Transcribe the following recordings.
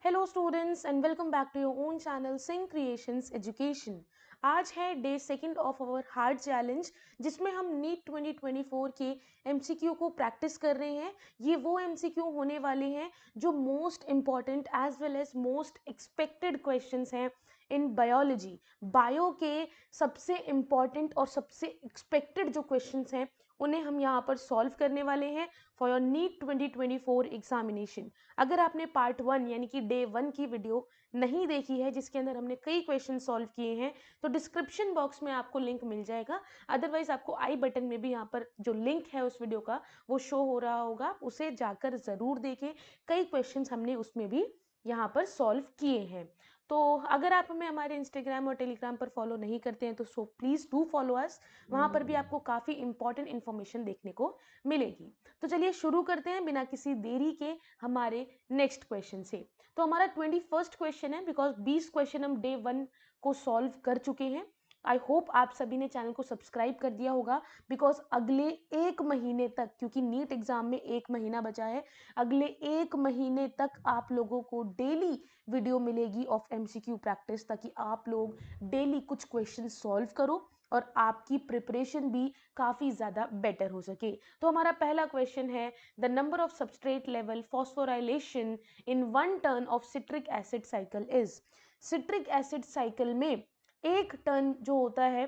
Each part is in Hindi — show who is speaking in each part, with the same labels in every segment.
Speaker 1: Hello students and welcome back to your own channel Singh creations education. आज है day second of our hard challenge जिसमें हम नीट 2024 के एमसीक्यू को प्रैक्टिस कर रहे हैं। ये वो एमसीक्यू होने वाले हैं जो most important as well as most expected questions हैं इन बायोलॉजी। बायो के सबसे इम्पॉर्टेंट और सबसे एक्सपेक्टेड जो क्वेश्चंस हैं उन्हें हम यहाँ पर सॉल्व करने वाले हैं फॉर योर नीट 2024 एग्जामिनेशन। अगर आपने पार्ट 1 यानी कि डे 1 की वीडियो नहीं देखी है जिसके अंदर हमने कई क्वेश्चन सॉल्व किए हैं तो डिस्क्रिप्शन बॉक्स में आपको लिंक मिल जाएगा। अदरवाइज आपको आई बटन में भी यहाँ पर जो लिंक है उस वीडियो का वो शो हो रहा होगा, उसे जाकर ज़रूर देखें। कई क्वेश्चन हमने उसमें भी यहाँ पर सॉल्व किए हैं। तो अगर आप हमें हमारे इंस्टाग्राम और टेलीग्राम पर फॉलो नहीं करते हैं तो so please do follow us. वहाँ पर भी आपको काफ़ी इंपॉर्टेंट इन्फॉर्मेशन देखने को मिलेगी। तो चलिए शुरू करते हैं बिना किसी देरी के हमारे नेक्स्ट क्वेश्चन से। तो हमारा 21st क्वेश्चन है बिकॉज 20 क्वेश्चन हम डे 1 को सॉल्व कर चुके हैं। आई होप आप सभी ने चैनल को सब्सक्राइब कर दिया होगा बिकॉज अगले एक महीने तक, क्योंकि नीट एग्जाम में एक महीना बचा है, अगले एक महीने तक आप लोगों को डेली वीडियो मिलेगी ऑफ एमसीक्यू प्रैक्टिस, ताकि आप लोग डेली कुछ क्वेश्चन सॉल्व करो और आपकी प्रिपरेशन भी काफ़ी ज़्यादा बेटर हो सके। तो हमारा पहला क्वेश्चन है the number of substrate level phosphorylation in one turn off citric acid cycle is. Citric acid cycle में एक टर्न जो होता है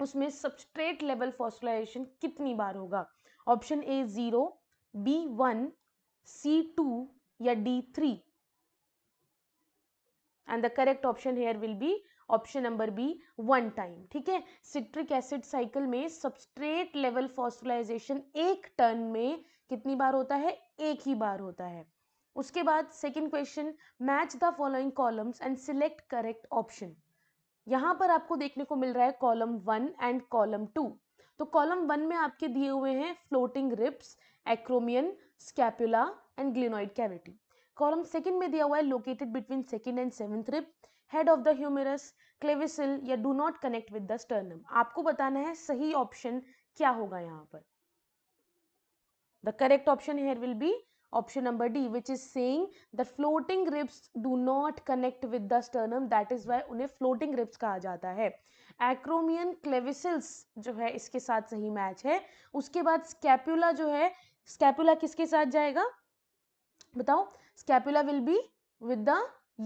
Speaker 1: उसमें सबस्ट्रेट लेवल फॉस्फोराइलेशन कितनी बार होगा? ऑप्शन ए 0, बी 1, सी 2 या D 3। And the correct option here will be option number B, 1 time. ठीक है, सिट्रिक एसिड साइकिल में सबस्ट्रेट लेवल फॉस्फोराइलेशन एक टर्न में कितनी बार होता है? एक ही बार होता है। उसके बाद second question, match the following columns and select correct option. यहां पर आपको देखने को मिल रहा है कॉलम 1 एंड कॉलम 2। तो कॉलम 1 में आपके दिए हुए हैं floating ribs, acromion, scapula and glenoid cavity. Column second में दिया हुआ है located between second and seventh rib, head of the humerus, clavicle या do not connect with the sternum. आपको बताना है सही ऑप्शन क्या होगा यहाँ पर। The correct option here will be option number D, which is saying the floating ribs do not connect with the sternum, that is why उन्हें floating ribs कहा जाता है। acromion clavicles जो है इसके साथ सही मैच है। उसके बाद scapula जो है, scapula किसके साथ जाएगा बताओ? scapula will be with the,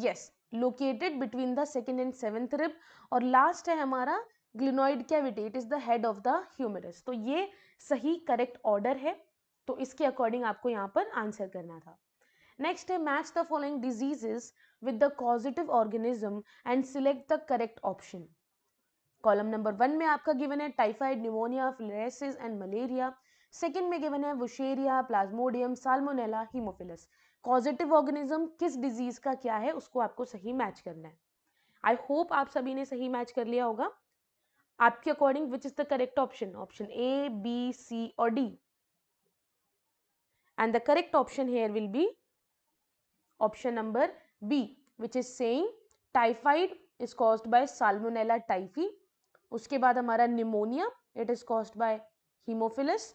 Speaker 1: yes, located between the second and seventh rib। और लास्ट है हमारा glenoid cavity, it is the head of the humerus। तो ये सही करेक्ट ऑर्डर है, तो इसके अकॉर्डिंग आपको यहाँ पर आंसर करना था। नेक्स्ट है match the following diseases with the causative organism and select the correct option. Column number 1 में आपका गिवन है typhoid, pneumonia, filariasis and malaria. Second में गिवन है wuchereria, plasmodium, salmonella, haemophilus. Causative organism किस डिजीज का क्या है उसको आपको सही मैच करना है। आई होप आप सभी ने सही मैच कर लिया होगा। आपके according which is the correct option? Option A, B, C और D. And the correct option here will be option number B, which is saying typhoid is caused by Salmonella typhi। उसके बाद हमारा pneumonia, it is caused by Haemophilus।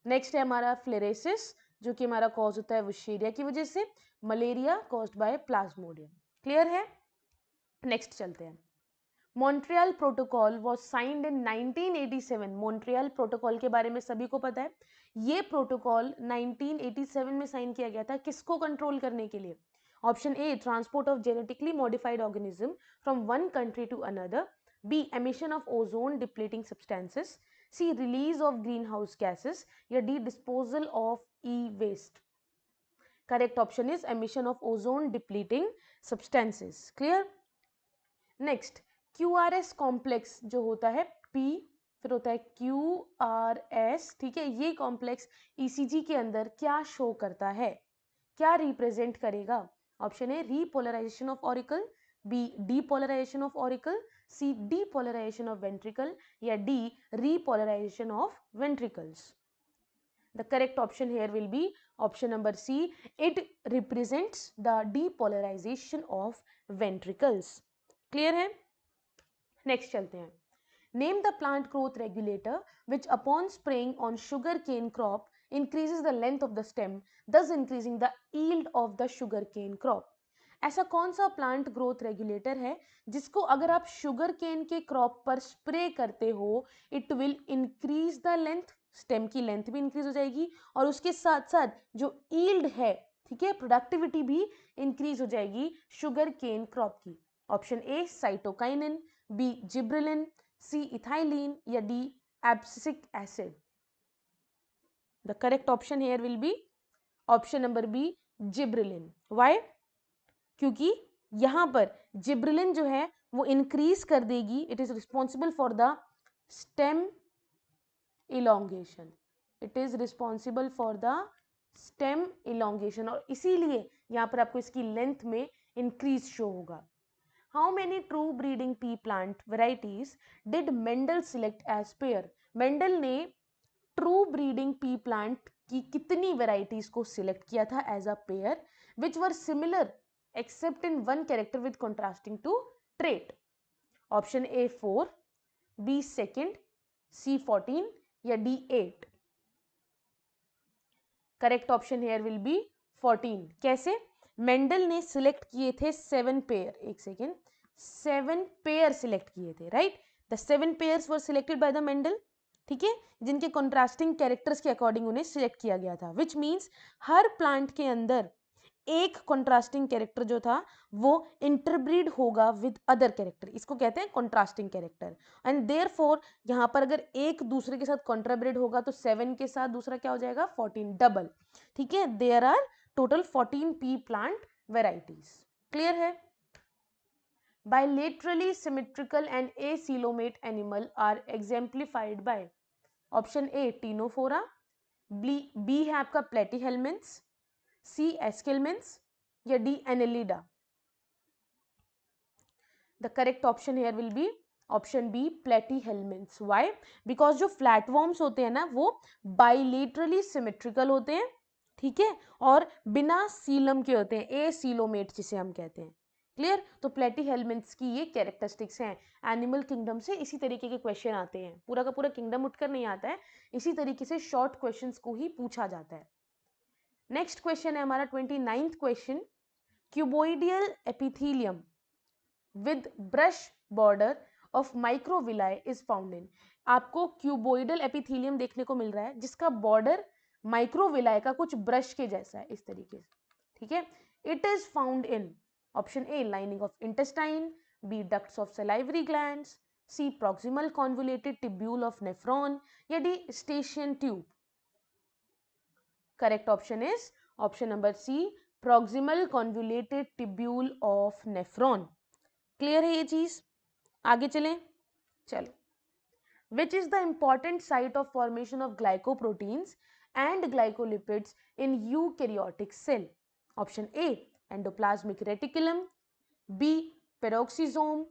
Speaker 1: Next है हमारा फ्लेरेसिस जो कि हमारा कॉज होता है वुशेरिया की वजह से। Malaria caused by Plasmodium. Clear है? नेक्स्ट चलते हैं। Montreal protocol was signed in 1987। Montreal protocol के बारे में सभी को पता है। ये प्रोटोकॉल 1987 में साइन किया गया था, किसको कंट्रोल करने के लिए? Option A, transport of genetically modified organism from one country to another. B, emission of ozone depleting substances. C, release of greenhouse gases या D, disposal of e waste. Correct option is emission of ozone depleting substances. Clear? Next, QRS complex जो होता है P फिर होता है QRS, ठीक है, ये कॉम्प्लेक्स ECG के अंदर क्या शो करता है, क्या रिप्रेजेंट करेगा? Option A, repolarisation of auricle, B, depolarisation of auricle, C, depolarisation of ventricle या D, repolarisation of ventricles. The correct option here will be option number C, it represents the depolarization of ventricles। Clear है? नेक्स्ट चलते हैं। Name the plant growth regulator which upon spraying on sugarcane crop increases the length of the stem, thus increasing the yield of the sugar cane crop। ऐसा कौन सा प्लांट ग्रोथ रेगुलेटर है जिसको अगर आप शुगर केन के क्रॉप पर स्प्रे करते हो it will increase the length, stem की लेंथ भी इंक्रीज हो जाएगी और उसके साथ साथ जो ईल्ड है, ठीक है, प्रोडक्टिविटी भी इंक्रीज हो जाएगी शुगर केन क्रॉप की। Option A cytokinin, B gibberellin, C ethylene या D abscisic acid. The correct option here will be option number B gibberellin. Why? क्योंकि यहां पर जिब्रेलिन जो है वो इंक्रीज कर देगी, it is responsible for the stem elongation, it is responsible for the stem elongation और इसीलिए यहां पर आपको इसकी लेंथ में इंक्रीज शो होगा। How many true breeding pea plant varieties did Mendel select as pair? Mendel ने ट्रू ब्रीडिंग पी प्लांट की कितनी वेराइटीज को सिलेक्ट किया था as a pair which were similar except in one character with contrasting two trait? Option A 4, B second, सी 14 या D 8। Correct option here will B 14। कैसे? मेंडल ने सिलेक्ट किए थे 7 पेयर, एक सेकेंड, 7 पेयर सिलेक्ट किए थे, right? The 7 pairs were selected by the Mendel, ठीक है, जिनके कॉन्ट्रास्टिंग कैरेक्टर्स के अकॉर्डिंग उन्हें सिलेक्ट किया गया था, विच मीन्स हर प्लांट के अंदर एक कॉन्ट्रास्टिंग कैरेक्टर जो था वो इंटरब्रीड होगा विद अदर कैरेक्टर, इसको कहते हैं कॉन्ट्रास्टिंग कैरेक्टर। एंड देयरफॉर यहां पर अगर एक दूसरे के साथ कॉन्ट्राब्रीड होगा तो 7 के साथ दूसरा क्या हो जाएगा 14, डबल, ठीक है। There are total 14 pea plant varieties. Clear है? Bilaterally symmetrical and acoelomate animal are exemplified by option A ctenophora, B है आपका प्लेटीहेल्मिन्स, सी एस्केलमिन्स या D annelida. The correct option here will be option B platyhelminthes. Why? Because जो फ्लैटवॉर्म्स होते हैं ना वो बाइलेटरली सिमेट्रिकल होते हैं, ठीक है, और बिना सीलम के होते हैं, एसीलोमेट जिसे हम कहते हैं। क्लियर? तो प्लेटीहेल्मिन्स की ये कैरेक्टरिस्टिक्स हैं। एनिमल किंगडम से इसी तरीके के क्वेश्चन आते हैं, पूरा का पूरा किंगडम उठकर नहीं आता है, इसी तरीके से शॉर्ट क्वेश्चंस को ही पूछा जाता है। नेक्स्ट क्वेश्चन है हमारा 29th question, cuboidal epithelium with brush border of microvilli is found in. आपको क्यूबोइडल एपिथेलियम देखने को मिल रहा है जिसका बॉर्डर माइक्रोविलाई का कुछ ब्रश के जैसा है, इस तरीके से, ठीक है। It is found in option A lining of intestine, B ducts of salivary glands, C proximal convoluted tubule of nephron या D eustachian tube. Correct option is option number C proximal convoluted tubule of nephron. Clear है ये चीज? आगे चलें, चलो। Which is the important site of formation of glycoproteins and glycolipids in eukaryotic cell? Option A endoplasmic reticulum, B peroxisome,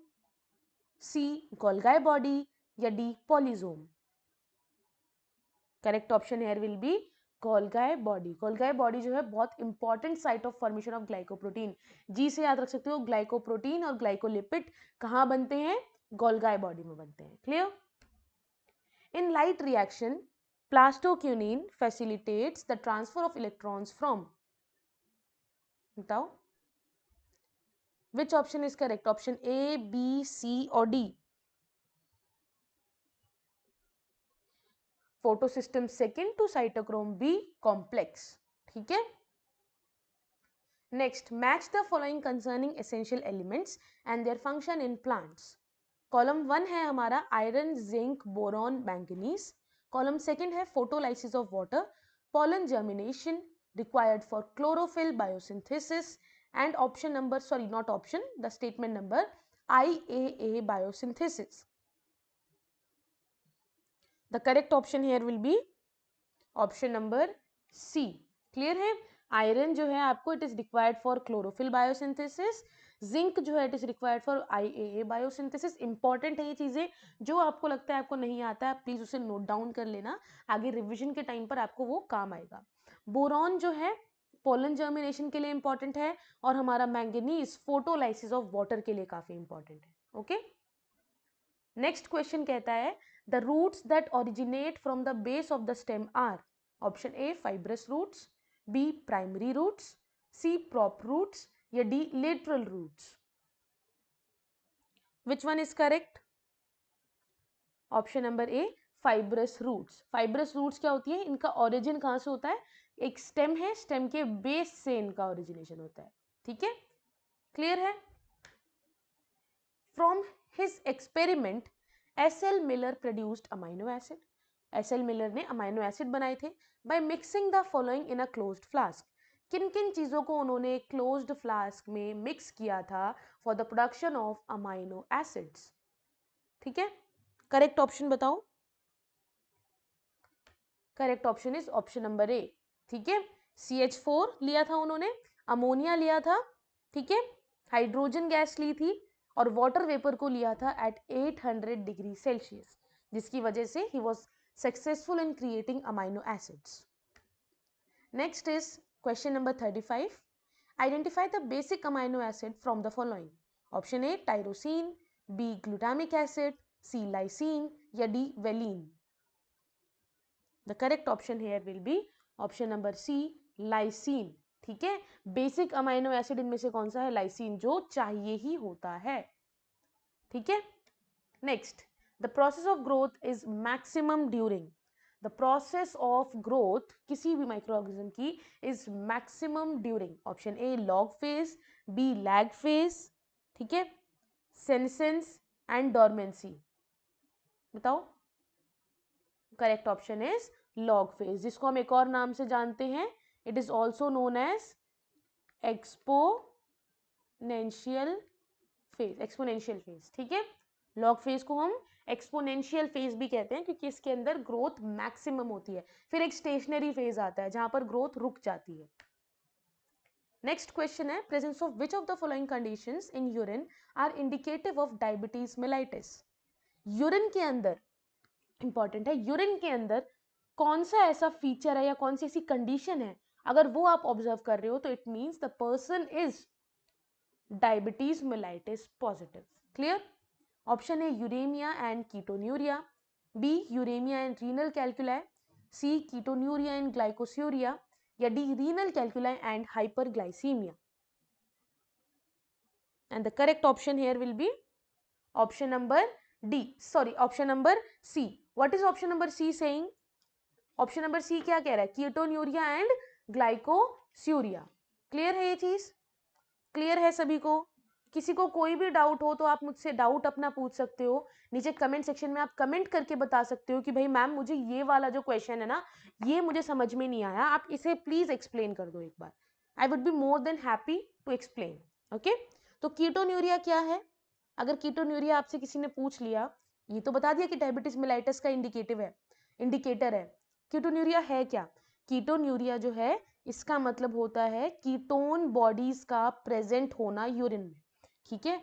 Speaker 1: C Golgi body या D polysome. Correct option here will be Golgi body. Golgi body जो है बहुत important site of formation of glycoprotein, G से याद रख सकते हो, ग्लाइकोप्रोटीन और ग्लाइकोलिपिड कहां बनते हैं? गोल्गी बॉडी में बनते हैं। Clear? In light reaction plastoquinone facilitates the transfer of electrons from, बताओ which option is correct? Option A, B, C और D. Photosystem second to cytochrome B complex, ठीक है। Next, match the following concerning essential elements and their function in plants. Column 1 है हमारा iron, zinc, boron, manganese. Column 2 है photolysis of water, pollen germination required for chlorophyll biosynthesis, and option number, sorry not option, the statement number IAA biosynthesis. The correct option here will be option number C. Clear है? आयरन जो है आपको it is required for chlorophyll biosynthesis, zinc जो है it is required for IAA biosynthesis. Important है ये चीजें, जो आपको लगता है आपको नहीं आता है प्लीज उसे नोट डाउन कर लेना, आगे रिविजन के टाइम पर आपको वो काम आएगा। बोरॉन जो है पोलन जर्मिनेशन के लिए इंपॉर्टेंट है और हमारा मैंगनीज फोटोलाइसिस ऑफ वाटर के लिए काफी इंपॉर्टेंट है। ओके, नेक्स्ट क्वेश्चन कहता है the roots that originate from the base of the stem are. Option A fibrous roots, B primary roots, C prop roots या D lateral roots? Which one is correct? Option number A fibrous roots. Fibrous roots क्या होती है? इनका ओरिजिन कहाँ से होता है? एक स्टेम है, स्टेम के बेस से इनका ओरिजिनेशन होता है। ठीक है, क्लियर है? From his experiment SL. Miller produced amino acid. SL. Miller ने अमाइनो एसिड बनाए थे by mixing the following in a closed flask. किन किन चीजों को उन्होंने क्लोज्ड फ्लास्क में मिक्स किया था for the production of amino acids? ठीक है, करेक्ट ऑप्शन बताओ। Correct option is option number ए। ठीक है, CH4 लिया था उन्होंने, अमोनिया लिया था, ठीक है, हाइड्रोजन गैस ली थी और वाटर वेपर को लिया था एट 800 डिग्री सेल्सियस, जिसकी वजह से ही was successful in creating amino acids. Next is question number 35। Identify the basic amino acid from the following. Option A tyrosine, B glutamic acid, C lysine या D valine? The correct option here will be option number C, lysine. ठीक है, बेसिक अमाइनो एसिड इनमें से कौन सा है? लाइसिन, जो चाहिए ही होता है। ठीक है, next, the process of growth is maximum during. The process of growth किसी भी माइक्रो ऑर्गेनिज्म की is maximum during. Option A log phase, B lag phase, ठीक है, सेनेसेंस एंड डोरमेंसी। बताओ। Correct option is log phase, जिसको हम एक और नाम से जानते हैं, it is also known as exponential phase. Exponential phase, ठीक है, लॉग फेज को हम एक्सपोनेंशियल फेज भी कहते हैं क्योंकि इसके अंदर ग्रोथ मैक्सिमम होती है। फिर एक स्टेशनरी फेज आता है जहां पर ग्रोथ रुक जाती है। नेक्स्ट क्वेश्चन है, presence of which of the following conditions in urine are indicative of diabetes mellitus? Urine के अंदर, इंपॉर्टेंट है, यूरिन के अंदर कौन सा ऐसा फीचर है या कौन सी ऐसी कंडीशन है, अगर वो आप ऑब्जर्व कर रहे हो तो it means the person is diabetes mellitus positive. Clear? Option A uraemia and ketonuria, B uraemia and renal calculi, C ketonuria and glycosuria या D renal calculi and hyperglycaemia? And the correct option here will be option number D, sorry option number C. What is option number C saying? Option number C क्या कह रहा है? Ketonuria and ग्लाइकोस्यूरिया। क्लियर है ये चीज? क्लियर है सभी को? किसी को कोई भी डाउट हो तो आप मुझसे डाउट अपना पूछ सकते हो, नीचे कमेंट सेक्शन में आप कमेंट करके बता सकते हो कि भाई मैम मुझे ये वाला जो क्वेश्चन है ना, ये मुझे समझ में नहीं आया, आप इसे प्लीज एक्सप्लेन कर दो एक बार। I would be more than happy to explain. Okay, तो कीटोन्यूरिया क्या है? अगर कीटोन्यूरिया आपसे किसी ने पूछ लिया, ये तो बता दिया कि डायबिटीज मेलाइटिस का इंडिकेटर है। कीटोन्यूरिया है क्या? कीटोन्यूरिया जो है इसका मतलब होता है कीटोन बॉडीज का प्रेजेंट होना यूरिन में। ठीक है,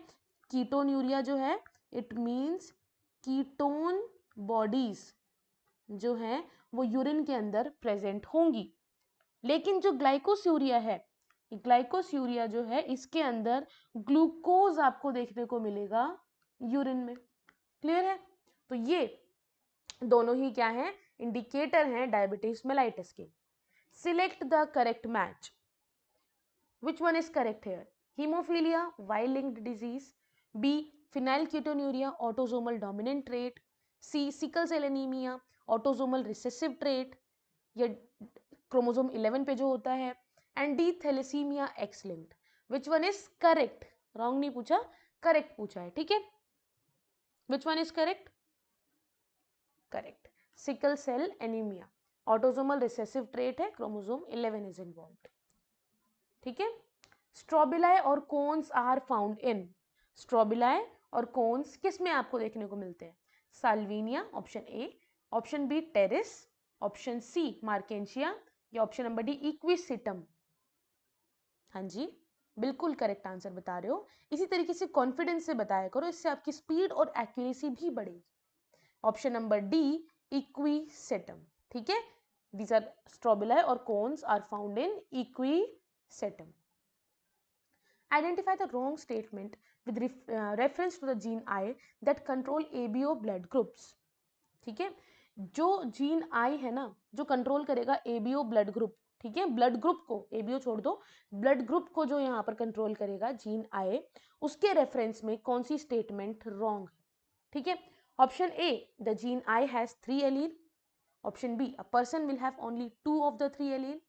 Speaker 1: कीटोन्यूरिया जो है इट मींस कीटोन बॉडीज जो है वो यूरिन के अंदर प्रेजेंट होंगी। लेकिन जो ग्लाइकोस्यूरिया है, ग्लाइकोस्यूरिया जो है इसके अंदर ग्लूकोज आपको देखने को मिलेगा यूरिन में। क्लियर है? तो ये दोनों ही क्या है? इंडिकेटर हैं डायबिटीज मेलाइटिस के। Select the correct match. Which one is correct here? Haemophilia, Y linked disease, B phenylketonuria, autosomal dominant trait, C sickle cell anaemia, autosomal recessive trait या क्रोमोसोम 11 पे जो होता है, and D thalassaemia X linked. Which one is correct? Wrong नहीं पूछा, करेक्ट पूछा है। ठीक है, which one is correct? Correct, sickle cell anaemia, autosomal recessive trait है, क्रोमोसोम 11 इज इन्वॉल्व्ड। ठीक है, स्ट्रोबिलाई और cones are found in. Strobili और कोन्स किस में आपको देखने को मिलते हैं? Salvinia, option A, option B Pteris, option C Marchantia या ऑप्शन नंबर डी इक्विसिटम? हाँ जी, बिल्कुल करेक्ट आंसर बता रहे हो। इसी तरीके से कॉन्फिडेंस से बताया करो, इससे आपकी स्पीड और एक्यूरेसी भी बढ़ेगी। Option number D Equisetum. ठीक है, these are strobili or cones are found in equisetum. Identify the wrong statement with reference to the gene I that control ABO blood groups. ठीक है, जो जीन आई है ना जो कंट्रोल करेगा ABO ब्लड ग्रुप, ठीक है, ब्लड ग्रुप को, एबीओ छोड़ दो, ब्लड ग्रुप को जो यहाँ पर कंट्रोल करेगा जीन आई, उसके रेफरेंस में कौन सी स्टेटमेंट रॉन्ग है? ठीक है, option A, the gene I has 3 allele, option B, a person will have only 2 of the 3 allele,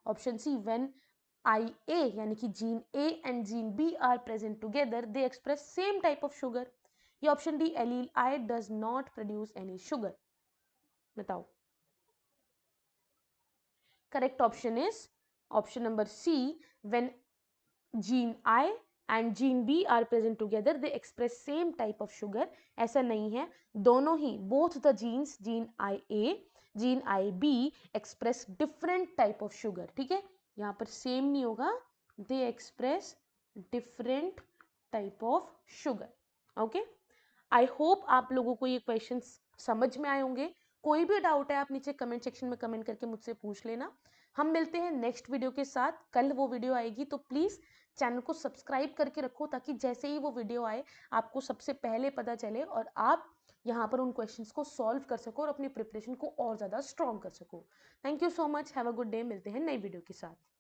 Speaker 1: option C, when I A यानी कि gene A and gene B are present together they express same type of sugar, या option D, allele I does not produce any sugar. बताओ। Correct option is option number C. When gene I and gene B are present together, they express same type of sugar. ऐसा नहीं है, दोनों ही both the genes, gene IA, gene IB express different type of sugar. ठीक है, यहाँ पर same नहीं होगा, they express different type of sugar. Okay. I hope आप लोगों को ये क्वेश्चन समझ में आए होंगे। कोई भी डाउट है आप नीचे कमेंट सेक्शन में कमेंट करके मुझसे पूछ लेना। हम मिलते हैं नेक्स्ट वीडियो के साथ, कल वो वीडियो आएगी, तो प्लीज़ चैनल को सब्सक्राइब करके रखो ताकि जैसे ही वो वीडियो आए आपको सबसे पहले पता चले और आप यहाँ पर उन क्वेश्चंस को सॉल्व कर सको और अपनी प्रिपरेशन को और ज़्यादा स्ट्रॉन्ग कर सको। Thank you so much, have a good day, मिलते हैं नई वीडियो के साथ।